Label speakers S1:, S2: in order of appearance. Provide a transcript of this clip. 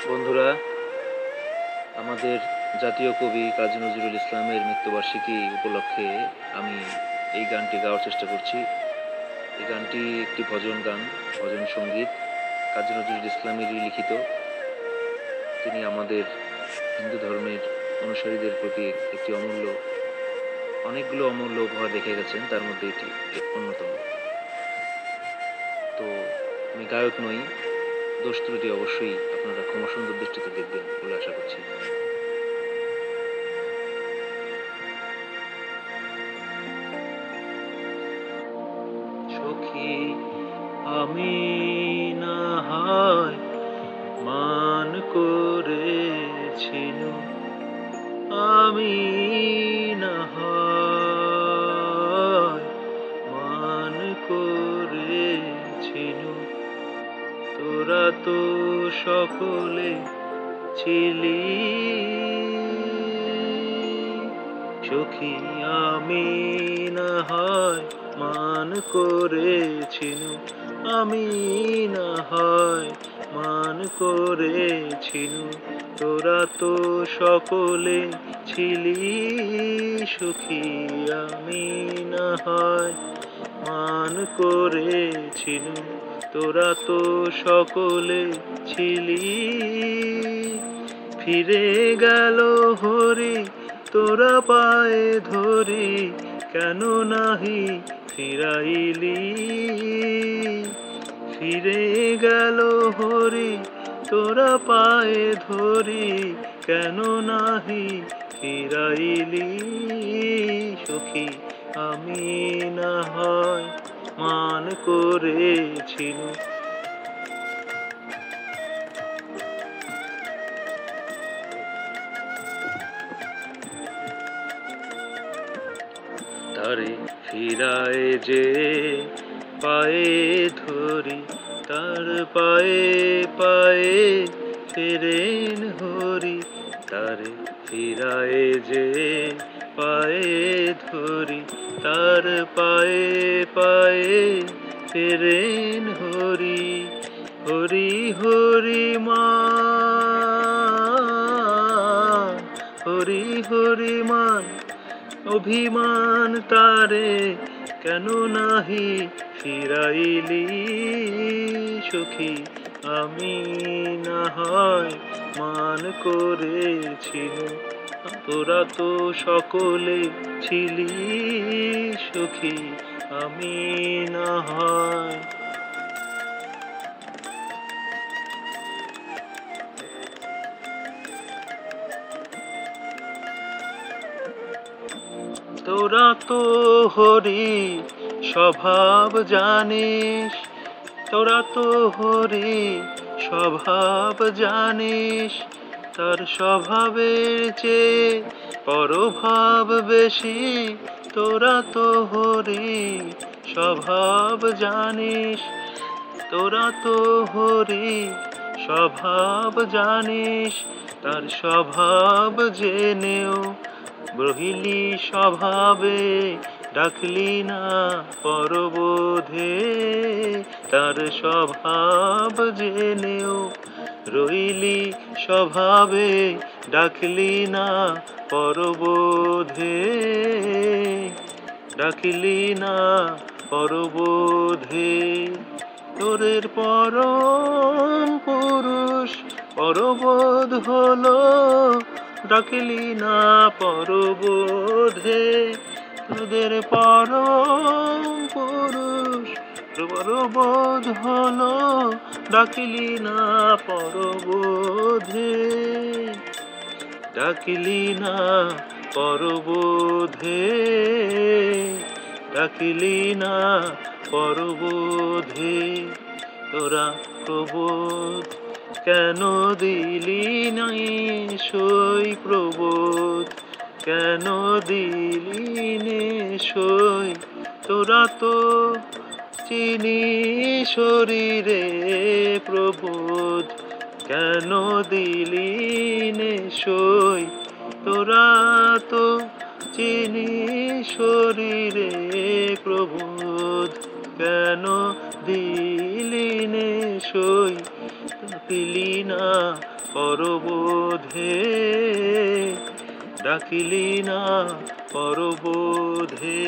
S1: বন্ধুরা, আমাদের জাতীয় কবি কাজী নজরুল ইসলামের মৃত্যুবার্ষিকী উপলক্ষে আমি এই গানটি গাওয়ার চেষ্টা করছি। এই গানটি একটি ভজন গান, ভজন সঙ্গীত, কাজী নজরুল ইসলামেরই লিখিত। তিনি আমাদের হিন্দু ধর্মের অনুসারীদের প্রতি একটি অনেকগুলো অমূল্য উপহার রেখে গেছেন, তার মধ্যে এটি অন্যতম। তো আমি গায়ক নই, দোষ ত্রুটি অবশ্যই আপনারা ক্ষমা সুন্দর দৃষ্টিতে দেখবেন বলে আশা করছি। সখী আমি না হয় মান করেছিল, আমি না হয় মান করেছিল, তোরা তো সকলে ছিলি। সখী আমি না হয় মান করেছিল, আমি না হয় মান করেছিল, তোরা তো সকলে ছিলি। সখী আমি না হয় মান করেছিল, তোরা তো সকলে ছিলি। ফিরে গেল হরি তোরা পায়ে ধরি, কেন নাহি ফিরাইলি। ফিরে গেল হরি তোরা পায়ে ধরি, কেন নাহি ফিরাইলি। সখী আমি না হয় মান করেছিল। তারে ফিরায় যে পায়ে ধরি, তার পায়ে পায়ে ফেরেন হরি। তারে ফিরায় যে পায়ে ধরি, তার পায়ে পায়ে ফেরেন হরি। হরি হরি মান, হরি হরি মান, অভিমান তারে কেন নাহি ফিরাইলি। সখী আমি না হয় মান করেছিল, তোরা তো সকলে ছিলি। সখী আমি না হয়। তোরা তো হরি স্বভাব জানিস, তোরা তো হরি স্বভাব জানিস, তার স্বভাবের চেয়ে পরভাব বেশি। তোরা তো হরি স্বভাব জানিস, তোরা তো হরি স্বভাব জানিস, তার স্বভাব জেনেও রহিলি স্বভাবে, ডাকলি না পরবোধে। তার স্বভাব জেনেও রইলি স্বভাবে, ডাকলি না পরবোধে। ডাকলি না পরবোধে। তোরের পরম পুরুষ পরবোধ হলো, ডাকলি না পরবোধে। তোদের পরম পুরুষ পরবোধ হলো, ডাকলি না পরবোধে। ডাকলি না পরবোধে, ডাকলি না পরবোধে। তোরা প্রবোধ কেন দিলি নাই সই, প্রবোধ কেন দিলি নে সই। তোরা তো চিনি শরীরে প্রবোধ কেন দিলি নে সই। তোরা তো চিনি শরীরে প্রবোধ কেন দিলি নে সই। ডাকিলি না পরবোধে, ডাকিলি না পরবোধে।